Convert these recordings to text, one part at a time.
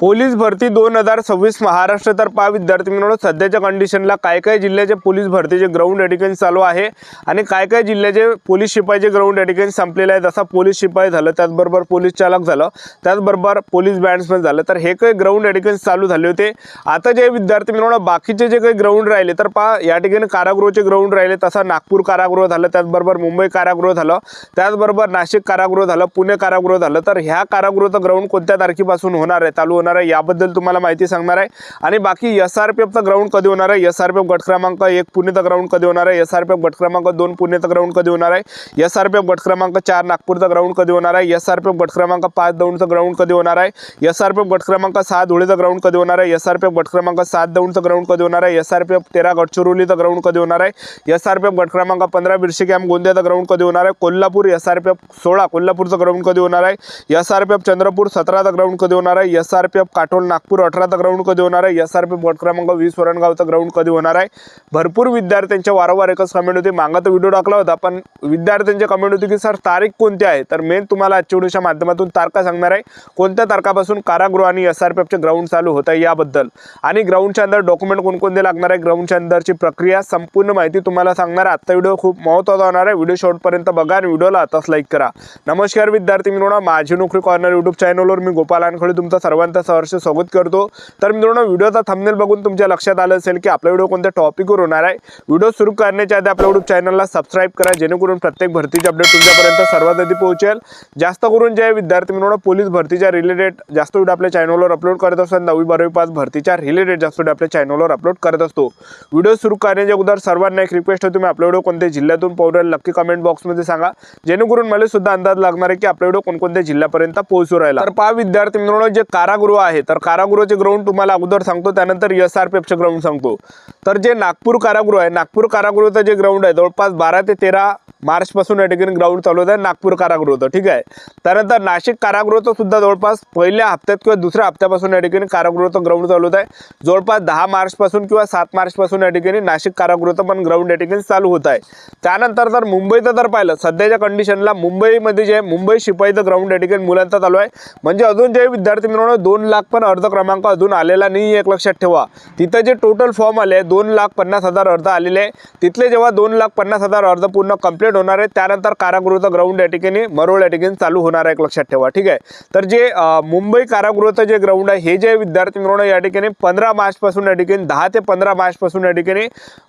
Police भरती 2026 महाराष्ट्र तर पहा विद्यार्थी मित्रांनो, सध्याच्या कंडिशनला काय काय जिल्ह्याचे पोलीस भरतीचे ग्राउंड एडिकेशन चालू आहे आणि काय काय जिल्ह्याचे पोलीस शिपाईचे ग्राउंड एडिकेशन संपलेले आहे। जसा पोलीस शिपाई झालं, त्याचबरोबर पोलीस चालक झालं, त्याचबरोबर पोलीस बँड्समॅन झालं, तर हे काही ग्राउंड एडिकेशन चालू झाले होते। आता जे विद्यार्थी मित्रांनो बाकीचे जे काही ग्राउंड राहिले तर पहा या ठिकाणी कारागृहाचे ग्राउंड राहिले। तसा नागपूर कारागृह झालं, त्याचबरोबर मुंबई कारागृह झालं, त्याचबरोबर नाशिक कारागृह झालं, पुणे कारागृह झालं। तर ह्या कारागृहाचं ग्राउंड कोणत्या तारखेपासून होणार आहे, चालू होणार आहे, याबद्दल तुम्हाला माहिती सांगणार आहे। आणि बाकी एसआरपीएफचा ग्राउंड कधी होणार आहे, एसआरपीएफ गट क्रमांक 1 पुणेचा ग्राउंड कधी होणार आहे, एसआरपीएफ गट क्रमांक 2 पुणेचा ग्राउंड कधी होणार आहे, एसआरपीएफ गट क्रमांक 4 नागपूरचा ग्राउंड कधी होणार आहे, एसआरपीएफ गट क्रमांक 5 दौंडचा ग्राउंड कधी होणार आहे, एसआरपीएफ गट क्रमांक 6 धुळेचा ग्राउंड कधी होणार आहे, एसआरपीएफ गट क्रमांक 7 दौंडचा ग्राउंड कधी होणार आहे, एसआरपीएफ 13 गडचिरोलीचा ग्राउंड कधी होणार आहे, एसआरपीएफ गट क्रमांक 15 बिरशी कॅम्प गोंदियाचा ग्राउंड कधी होणार आहे, कोल्हापूर एसआरपीएफ 16 कोल्हापूरचा ग्राउंड कधी होणार आहे, एसआरपीएफ चंद्रपूर 17चा ग्राउंड कधी होणार आहे, एसआरपीएफ काटोल नागपूर 18चा ग्राउंड कधी होणार आहे, एसआरपीएफ गट क्रमांक 20 वरणगावचा ग्राउंड कधी होणार आहे। भरपूर विद्यार्थ्यांच्या वारंवार एकच कमेंट होती, मागं तर व्हिडिओ टाकला होता पण विद्यार्थ्यांची कमेंट होती की सर तारीख कोणती आहे। तर मेन तुम्हाला आजच्या व्हिडिओच्या माध्यमातून तारखा सांगणार आहे, कोणत्या तारखापासून कारागृह आणि एसआरपीएफचे ग्राउंड चालू होत आहे याबद्दल, आणि ग्राउंडच्या अंदर डॉक्युमेंट कोणकोणते लागणार आहे, ग्राउंडच्या अंदरची प्रक्रिया संपूर्ण माहिती तुम्हाला सांगणार आहे। आजचा व्हिडिओ खूप महत्त्वाचा होणार आहे, व्हिडिओ शेवटपर्यंत बघा आणि व्हिडिओला आताच लाईक करा। नमस्कार विद्यार्थी मित्रांनो, माझी नोकरी कॉर्नर यूट्यूब चॅनलवर मी गोपाल वानखडे तुमचं सर्वांचं सहर्ष स्वागत करतो। तर मित्रांनो व्हिडिओचा थंबनेल बघून तुमच्या लक्षात आलं असेल की आपला व्हिडिओ कोणत्या टॉपिकवर होणार आहे। व्हिडिओ सुरू करण्याच्या आधी आपल्या यूट्यूब चॅनलला सबस्क्राइब करा, जेणेकरून प्रत्येक भरतीचे अपडेट तुमच्यापर्यंत सर्वात आधी पोहोचेल। जास्त करून जे विद्यार्थी मित्रांनो पोलीस भरतीच्या रिलेटेड जास्त व्हिडिओ आपल्या चॅनलवर अपलोड करत असतात, 9वी 12वी पास भरतीच्या रिलेटेड जास्त व्हिडिओ आपल्या चॅनलवर अपलोड करत असतो। व्हिडिओ सुरू करण्याच्या अगोदर सर्वांना एक रिक्वेस्ट आहे, तुम्ही आपला व्हिडिओ कोणत्या जिल्ह्यातून पाहू राहिले नक्की कमेंट बॉक्समध्ये सांगा, जेणेकरून मला सुद्धा अंदाज लागणार आहे की आपला व्हिडिओ कोणकोणत्या जिल्ह्यापर्यंत पोहोचू राहिला। तर पहा विद्यार्थी मित्रांनो, जे कारागृह आहे तर कारागृहाचे ग्राउंड तुम्हाला अगोदर सांगतो, त्यानंतर एसआरपीएफचे ग्राउंड सांगतो। तर जे नागपूर कारागृह आहे, नागपूर कारागृहाचं जे ग्राउंड आहे जवळपास 12 ते 13 मार्च पासून या ठिकाणी ग्राउंड चालू होत आहे नागपूर कारागृहाचं, ठीक आहे। त्यानंतर नाशिक कारागृहाचं सुद्धा जवळपास पहिल्या हप्त्यात किंवा दुसऱ्या हप्त्यापासून या ठिकाणी कारागृहाचं ग्राउंड चालू होत आहे। जवळपास 10 मार्च पासून किंवा 7 मार्च पासून या ठिकाणी नाशिक कारागृहाचं पण ग्राउंड या ठिकाणी चालू होत आहे। त्यानंतर जर मुंबईचं जर पाहिलं, सध्याच्या कंडिशनला मुंबईमध्ये जे मुंबई शिपाईचं ग्राउंड या ठिकाणी मुलांचा चालू आहे। म्हणजे अजून जे विद्यार्थी मित्रांनो 2 लाख पण अर्ज क्रमांक अजून आलेला नाही, एक लक्षात ठेवा। तिथं जे टोटल फॉर्म आले 2,50,000 अर्ज आलेले आहे, तिथले जेव्हा 2,50,000 अर्ज पूर्ण कंप्लीट होणार आहे त्यानंतर कारागृहाचं ग्राउंड या ठिकाणी मरोळ या ठिकाणी चालू होणार आहे, एक लक्षात ठेवा, ठीक आहे। तर जे मुंबई कारागृहाचं जे ग्राउंड आहे हे जे विद्यार्थी मित्रांनो या ठिकाणी 15 मार्च पासून या ठिकाणी 10 ते 15 मार्च पासून या ठिकाणी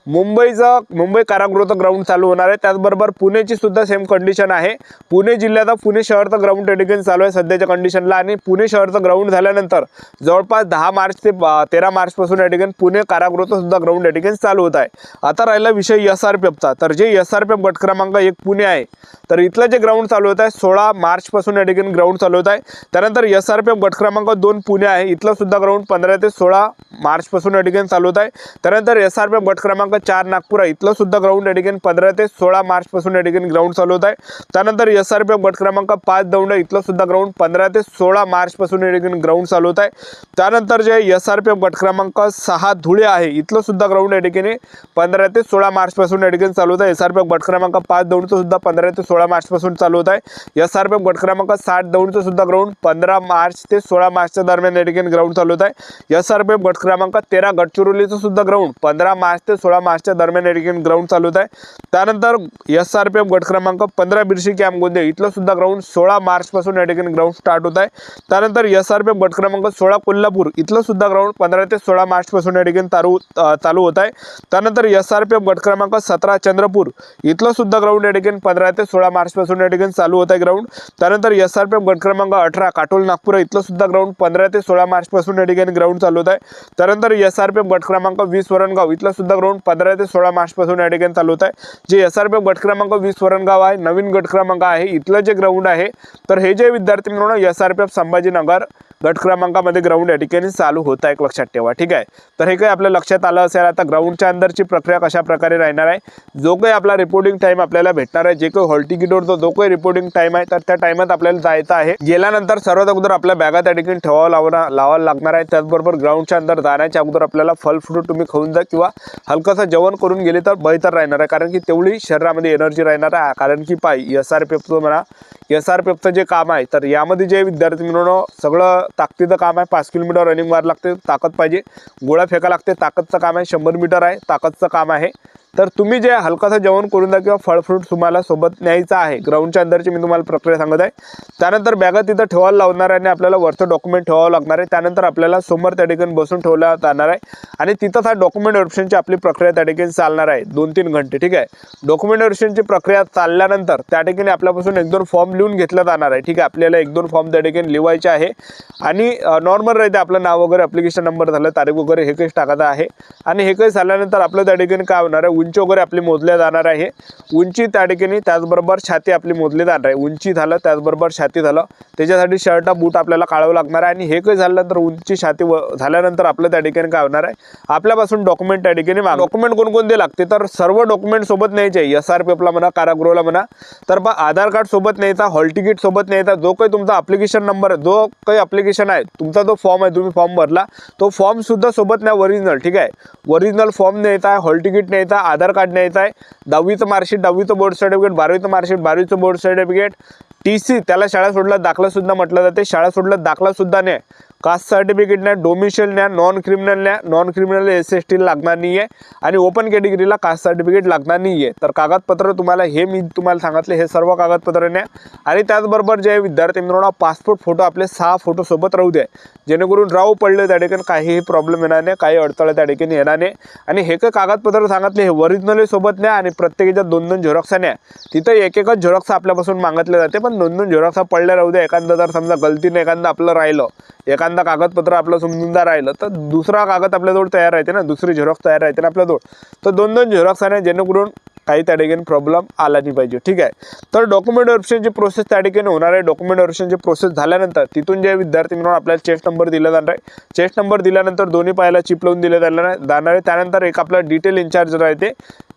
मुंबई कारागृहाचं ग्राउंड चालू होणार आहे। त्याचबरोबर पुणेची सुद्धा सेम कंडिशन आहे, पुणे जिल्ह्याचा पुणे शहरचं ग्राउंड या ठिकाणी चालू आहे सध्याच्या कंडिशनला, आणि पुणे शहरचं ग्राउंड झाल्यानंतर जवळपास 10 मार्च ते 13 मार्च पासून या ठिकाणी पुणे कारागृहाचं सुद्धा ग्राउंड या ठिकाणी चालू होत आहे। आता राहिला विषय एसआरपीएफचा, तर जे एसआरपीएफ गट क्रमांक 1 पुणे आहे तर इथलं जे ग्राउंड चालू होत आहे 16 मार्च पासून या ठिकाणी ग्राउंड चालू होत आहे। त्यानंतर एसआरपीएफ गट क्रमांक 2 पुणे आहे, इथलं सुद्धा ग्राउंड 15 ते 16 मार्च पासून या ठिकाणी चालू होत आहे। त्यानंतर एसआरपीएफ गट क्रमांक 4 नागपूर आहे, इथलं सुद्धा ग्राउंड या ठिकाणी 15 ते 16 मार्च पासून या ठिकाणी ग्राउंड चालू होत आहे। त्यानंतर एसआरपीएफ गट क्रमांक 5 दौंड आहे, इथलं सुद्धा ग्राउंड 15 ते 16 मार्च पासून या ठिकाणी ग्राउंड चालू होत आहे। त्यानंतर जे एसआरपीएफ गट क्रमांक 6 धुळे आहे, इथलं सुद्धा ग्राउंड या ठिकाणी 15 ते 16 मार्च पासून या ठिकाणी चालू होत आहे। एसआरपीएफ गट क्रमांक 5 दौंडचं सुद्धा 15 ते 16 मार्च पासून चालू होत आहे। एसआरपीएफ गट क्रमांक 7 दौंडचं सुद्धा ग्राउंड 15 मार्च ते 16 मार्चच्या दरम्यान या ठिकाणी ग्राउंड चालू होत आहे। एसआरपीएफ गट क्रमांक 13 गडचिरोलीचं सुद्धा ग्राउंड 15 मार्च ते 16 मार्चच्या दरम्यान या ठिकाणी ग्राउंड चालू होत आहे। त्यानंतर एसआरपीएफ गट क्रमांक 15 बिरशी कॅम्प गोंदिया, इथलं सुद्धा ग्राउंड 16 मार्च पासून या ठिकाणी ग्राउंड स्टार्ट होत आहे। त्यानंतर एसआरपीएफ गट क्रमांक 16 कोल्हापूर, इथलं सुद्धा ग्राउंड 15 ते 16 मार्च पासून या ठिकाणी चालू होत आहे। त्यानंतर एसआरपीएफ गट क्रमांक 17 चंद्रपूर, इथलं सुद्धा ग्राउंड या ठिकाणी 15 ते 16 मार्च पासून या ठिकाणी चालू होत आहे ग्राउंड। त्यानंतर एसआरपीएफ गट क्रमांक 18 काटोल नागपूर, इथलं सुद्धा ग्राउंड 15 ते 16 मार्च पासून या ठिकाणी ग्राउंड चालू होत आहे। त्यानंतर एसआरपीएफ गट क्रमांक 20 वरणगाव, इथलं सुद्धा ग्राउंड 15 ते 16 मार्च पासून या ठिकाणी चालू होत आहे। जे एसआरपीएफ गट क्रमांक 20 वरणगाव आहे, नवीन गट क्रमांक आहे, इथलं जे ग्राउंड आहे तर हे जे विद्यार्थी मित्रांनो एसआरपीएफ संभाजीनगर गट क्रमांकामध्ये ग्राउंड या ठिकाणी चालू होत आहे, एक लक्षात ठेवा, ठीक आहे। तर हे काही आपल्या लक्षात आलं असेल। आता ग्राउंडच्या अंदरची प्रक्रिया कशा प्रकारे राहणार आहे, जो काही आपला रिपोर्टिंग टाइम आपल्याला भेटणार आहे, जे काही हॉल तिकीटवरचा जो काही रिपोर्टिंग टाइम आहे तर त्या टाइमात आपल्याला जायचं आहे। गेल्यानंतर सर्वात अगोदर आपल्या बॅगा त्या ठिकाणी लावायला लागणार आहे। त्याचबरोबर ग्राउंडच्या अंदर जाण्याच्या अगोदर आपल्याला फल फ्रूट तुम्ही खाऊन जा किंवा हलकंसं जेवण करून गेले तर बेहतर राहणार आहे, कारण की तेवढी शरीरामध्ये एनर्जी राहणार आहे। कारण की एसआरपीएफचं म्हणा, एसआरपीएफचं जे काम आहे तर यामध्ये जे विद्यार्थी मित्रांनो सगळं ताकदीचं काम आहे. 5 किलोमीटर रनिंग मार लागते, ताकद पाहिजे. गोळा फेका लागते, ताकदचं काम आहे. 100 मीटर आहे, ताकदचं काम आहे. तर तुम्ही जे हलकाचं जेवण करून द्या किंवा फळ फ्रूट तुम्हाला सोबत न्यायचं आहे. ग्राउंडच्या अंदरची मी तुम्हाला प्रक्रिया सांगत आहे. त्यानंतर बॅगा तिथं ठेवायला लावणार आहे आणि आपल्याला वरचं डॉक्युमेंट ठेवावं लागणार आहे. त्यानंतर आपल्याला समोर त्या ठिकाणी बसून ठेवला जाणार आहे आणि तिथंच हा डॉक्युमेंट व्हेरिफिकेशनची आपली प्रक्रिया त्या ठिकाणी चालणार आहे 2-3 घंटे. ठीक आहे. डॉक्युमेंट व्हेरिफिकेशनची प्रक्रिया चालल्यानंतर त्या ठिकाणी आपल्यापासून 1-2 फॉर्म लिहून घेतला जाणार आहे. ठीक आहे. आपल्याला 1-2 फॉर्म त्या ठिकाणी लिहायचे आहे आणि नॉर्मल राहते आपलं नाव वगैरे, ॲप्लिकेशन नंबर झालं, तारीख वगैरे हे काही टाकायचं आहे. आणि हे काही झाल्यानंतर आपलं त्या ठिकाणी काय होणार आहे, उंची वगैरे आपली मोजल्या जाणार आहे. उंची त्या ठिकाणी, त्याचबरोबर छाती आपली मोजली जाणार आहे. उंची झालं, त्याचबरोबर छाती झालं, त्याच्यासाठी शर्ट बूट आपल्याला काढावं लागणार आहे. आणि हे काही झाल्यानंतर उंची छाती झाल्यानंतर आपलं त्या ठिकाणी काय होणार आहे, आपल्यापासून डॉक्युमेंट त्या ठिकाणी डॉक्युमेंट कोणकोणते लागते, तर सर्व डॉक्युमेंट सोबत न्यायचे. SRPFला म्हणा, कारागृहला म्हणा, तर आधार कार्ड सोबत न्यायचा, हॉल तिकीट सोबत न्यायचा, जो काही तुमचा ॲप्लिकेशन नंबर आहे, जो काही ॲप्लिकेशन आहे तुमचा, जो फॉर्म आहे तुम्ही फॉर्म भरला, तो फॉर्म सुद्धा सोबत न्या, ओरिजिनल. ठीक आहे. ओरिजिनल फॉर्म न्यायचा आहे, हॉल तिकीट न्यायचा, आधार कार्ड न्यायचा आहे, 10वीचं मार्कशीट, 10वीचं बोर्ड सर्टिफिकेट, 12वीचं मार्कशीट, 12वीचं बोर्ड सर्टिफिकेट, TC, त्याला शाळा सोडला दाखला सुद्धा म्हटलं जाते. शाळा सोडला दाखला सुद्धा न्या, कास्ट सर्टिफिकेट न्या, डोमिशियल न्या, नॉन क्रिमिनल न्या. नॉन क्रिमिनल SC/ST लागणार नाही आहे आणि ओपन कॅटेगरीला कास्ट सर्टिफिकेट लागणार नाही आहे. तर कागदपत्र तुम्हाला हे मी तुम्हाला सांगितले, हे सर्व कागदपत्र न्या. आणि त्याचबरोबर जे विद्यार्थी मित्रांनो, पासपोर्ट फोटो आपले 6 फोटो सोबत राहू द्या, जेणेकरून राहू पडले त्या ठिकाणी काहीही प्रॉब्लेम येणार नाही, काही अडथळे त्या ठिकाणी येणार नाही. आणि हे काही कागदपत्र सांगितले हे ओरिजिनल सोबत न्या आणि प्रत्येकाच्या 2-2 झेरॉक्स न्या. तिथं एकच झेरॉक्स आपल्यापासून मागितले जाते, पण 2-2 झेरॉक्स पडल्या राहू द्या. एखादा जर समजा गलतीने एखादा आपलं राहिलं, एखादा कागदपत्र आपलं समजूनदा राहिलं, तर दुसरा कागद आपल्याजवळ तयार राहते ना, दुसरी झेरॉक्स तयार राहते ना आपल्याजवळ. तर 2-2 झेरॉक्स आहे, जेणेकरून काही त्या ठिकाणी प्रॉब्लेम आला नाही पाहिजे. ठीक आहे. तर डॉक्युमेंट व्हेरिफिकेशनची प्रोसेस त्या ठिकाणी होणार आहे. डॉक्युमेंट व्हेरिफिकेशनची प्रोसेस झाल्यानंतर तिथून जे विद्यार्थी म्हणून आपल्याला चेस्ट नंबर दिला जाणार आहे. चेस्ट नंबर दिल्यानंतर दोन्ही पायाला चिप लावून दिले जाणार आहे. त्यानंतर एक आपला डिटेल इन्चार्ज राहते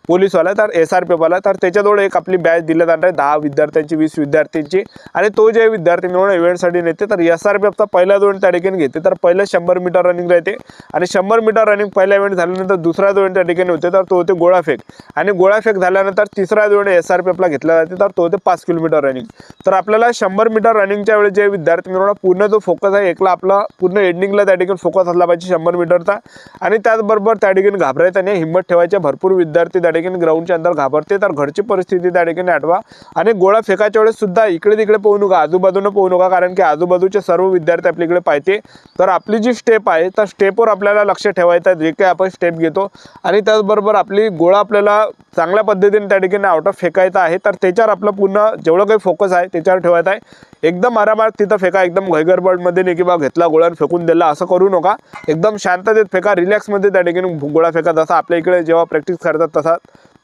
पोलीसवाला, तर SRPFवाला, तर त्याच्याजवळ एक आपली बॅच दिली जाणार आहे 10 विद्यार्थ्यांची, 20 विद्यार्थ्यांची. आणि तो जे विद्यार्थी म्हणून इव्हेंटसाठी नेते, तर SRPFचा पहिला इव्हेंट त्या ठिकाणी घेते. तर पहिलं 100 मीटर रनिंग राहते आणि 100 मीटर रनिंग पहिला इव्हेंट झाल्यानंतर दुसरा इव्हेंट त्या ठिकाणी होते, तर तो होते गोळाफेक. आणि गोळाफेक झाल्यानंतर तिसरा इव्हेंट SRPFला घेतला जाते, तर तो होते 5 किलोमीटर रनिंग. तर आपल्याला 100 मीटर रनिंगच्या वेळेस जे विद्यार्थी मिळून पूर्ण जो फोकस आहे, एकला आपला पूर्ण एंडिंगला त्या ठिकाणी फोकस असला पाहिजे 100 मीटरचा. आणि त्याचबरोबर त्या ठिकाणी घाबरायचं नाही, हिंमत ठेवायचे. भरपूर विद्यार्थी त्या ठिकाणी ग्राउंडच्या अंदर घाबरते, तर घरची परिस्थिती त्या ठिकाणी आठवा. आणि गोळा फेकायच्या वेळेस सुद्धा इकडे तिकडे पाहू नका, आजूबाजूने पाहू नका, कारण की आजूबाजूचे सर्व विद्यार्थी आपल्याकडे पाहते. तर आपली जी स्टेप आहे, तर स्टेपवर आपल्याला लक्ष ठेवायचं आहे, जे काही आपण स्टेप घेतो. आणि त्याचबरोबर आपली गोळा आपल्याला चांगल्या पद्धतीने त्या ठिकाणी आउट ऑफ फेकायचा आहे, तर त्याच्यावर आपलं पूर्ण जेवढं काही फोकस आहे त्याच्यावर ठेवायचं आहे. एकदम आरामात तिथं फेका, एकदम घाईगडबडमध्ये नाही की बा घेतला गोळा फेकून दिला, असं करू नका. एकदम शांततेत फेका, रिलॅक्समध्ये त्या ठिकाणी गोळा फेका. जसा आपल्या इकडे जेव्हा प्रॅक्टिस करतात तसा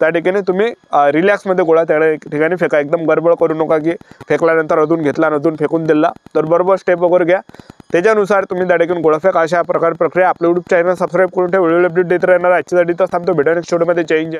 त्या ठिकाणी तुम्ही रिलॅक्समध्ये गोळा त्या ठिकाणी फेका. एकदम गडबड करू नका की फेकल्यानंतर अजून घेतला, अजून फेकून दिला. तर बरोबर स्टेप वगैरे घ्या, त्याच्यानुसार तुम्ही त्या ठिकाणी गोळा फेका. अशा प्रकारे प्रक्रिया. आपल्या यूट्यूब चॅनल सबस्क्राईब करून ठेवा, व्हिडिओ अपडेट देत राहणार. आजच्यासाठी तर थांबतो, भेटा नेक्स्ट व्हिडिओमध्ये. जय हिंद.